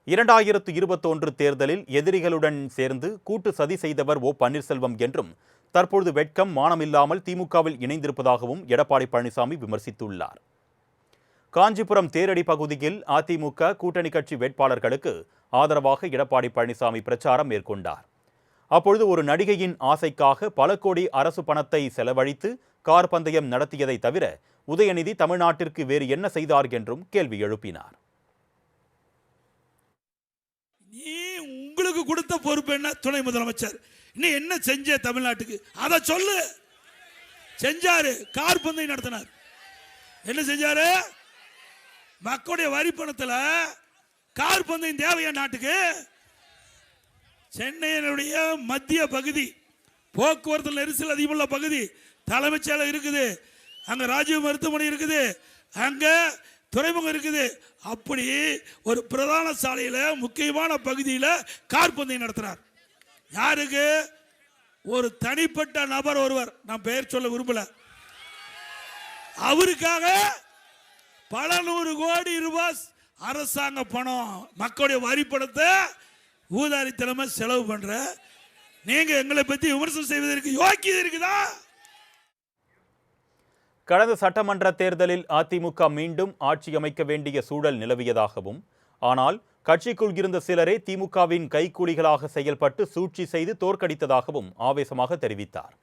2021 தேர்தலில் எதிரிகளுடன் சேர்ந்து கூட்டு சதி செய்தவர் ஓ பன்னீர்செல்வம் என்றும் தற்பொழுது வெட்கம் மானமில்லாமல் திமுகவில் இணைந்திருப்பதாகவும் எடப்பாடி பழனிசாமி விமர்சித்துள்ளார். காஞ்சிபுரம் தேரடி பகுதியில் அதிமுக கூட்டணி கட்சி வேட்பாளர்களுக்கு ஆதரவாக எடப்பாடி பழனிசாமி பிரச்சாரம் மேற்கொண்டார். அப்பொழுது ஒரு நடிகையின் ஆசைக்காக பல கோடி அரசு பணத்தை செலவழித்து கார் பந்தயம் நடத்தியதை தவிர உதயநிதி தமிழ்நாட்டிற்கு வேறு என்ன செய்தார் என்றும் கேள்வி எழுப்பினார். நீ உங்களுக்கு கொடுத்த பொறுப்பு என்ன? துணை முதலமைச்சர். நீ என்ன செஞ்ச தமிழ்நாட்டுக்கு? அதை சொல்லு. செஞ்சாரு, கார் பந்தயம் நடத்தினார். என்ன செஞ்சாரு? மக்களுடைய வரி பணத்தில் கார் பந்தயம் தேவையா நாட்டுக்கு? சென்னையினுடைய மத்திய பகுதி, போக்குவரத்து நெரிசல் அதிகமுள்ள பகுதி, தலைமைச் செயலகம் இருக்குது, அங்க ராஜீவ் மருத்துவமனை இருக்குது, அங்க துறைமுகம் இருக்குது. அப்படி ஒரு பிரதான சாலையில் முக்கியமான பகுதியில் கார் பந்தயம் நடத்துறார். யாருக்கு? ஒரு தனிப்பட்ட நபர் ஒருவர், நான் பெயர் சொல்ல விரும்பல. அவருக்காக பல நூறு கோடி ரூபாய் அரசாங்க பணம், மக்களுடைய வரி பணத்தை ஊதாரித்தனமா செலவு பண்ற நீங்க எங்களை பத்தி விமர்சனம் செய்வதற்கு யோக்கியது இருக்குதா? கடந்த சட்டமன்ற தேர்தலில் அதிமுக மீண்டும் ஆட்சி அமைக்க வேண்டிய சூழல் நிலவியதாகவும், ஆனால் கட்சிக்குள் இருந்த சிலரே திமுகவின் கைக்கூலிகளாக செயல்பட்டு சூழ்ச்சி செய்து தோற்கடித்ததாகவும் ஆவேசமாக தெரிவித்தார்.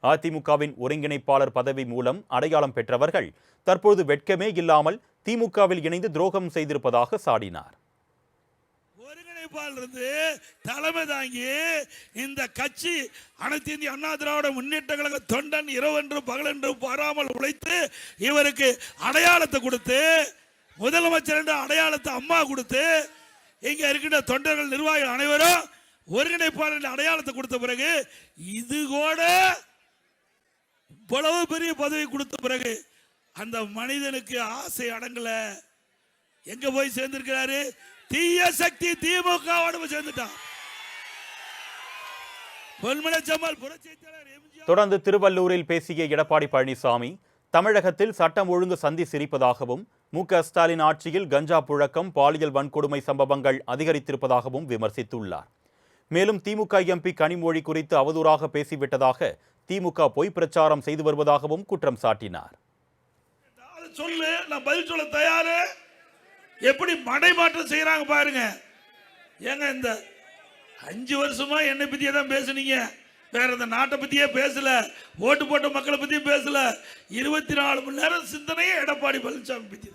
அதிமுகவின் ஒருங்கிணைப்பாளர் பதவி மூலம் அடையாளம் பெற்றவர்கள் தற்போது வெட்கமே இல்லாமல் திமுகவில் இணைந்து துரோகம் செய்திருப்பதாக சாடினார். தலைமை தாங்கி இந்த கட்சி அனைத்து இந்திய அண்ணா திராவிட முன்னேற்ற கழக தொண்டன் இரவென்று பகலென்று பாராமல் உழைத்து இவருக்கு அடையாளத்தை கொடுத்து, முதலமைச்சர் என்ற அடையாளத்தை அம்மா கொடுத்து, இங்க இருக்கின்ற தொண்டர்கள் நிர்வாகிகள் அனைவரும் ஒருங்கிணைப்பாளர் என்ற அடையாளத்தை கொடுத்த பிறகு, இது கூட இவ்வளவு பெரிய பதவி கொடுத்த பிறகு அந்த மனிதனுக்கு ஆசை அடங்கல. எங்க போய் சேர்ந்திருக்கிறாரு? தீய சக்தி திமுகவோடு சேர்ந்துட்டான். தொடர்ந்து திருவள்ளூரில் பேசிய எடப்பாடி பழனிசாமி, தமிழகத்தில் சட்டம் ஒழுங்கு சந்தி சிரிப்பதாகவும், மு.க. ஸ்டாலின் ஆட்சியில் கஞ்சா புழக்கம், பாலியல் வன்கொடுமை சம்பவங்கள் அதிகரித்திருப்பதாகவும் விமர்சித்துள்ளார். மேலும் திமுக எம்பி கனிமொழி குறித்து அவதூறாக பேசிவிட்டதாக திமுக பொய் பிரச்சாரம் செய்து வருவதாகவும் குற்றம் சாட்டினார். சொல்லு, நான் பதில் சொல்ல தயாரு. எப்படி மடைமாற்றம் செய்யறாங்க பாருங்க. ஏங்க இந்த 5 வருஷமா என்னை பத்தியே தான் பேசுனீங்க, வேற இந்த நாட்டை பத்தியே பேசல, ஓட்டு போட்ட மக்களை பத்தியும் பேசல. 24 மணி நேரம் சிந்தனையே எடப்பாடி பழனிசாமி பத்தி.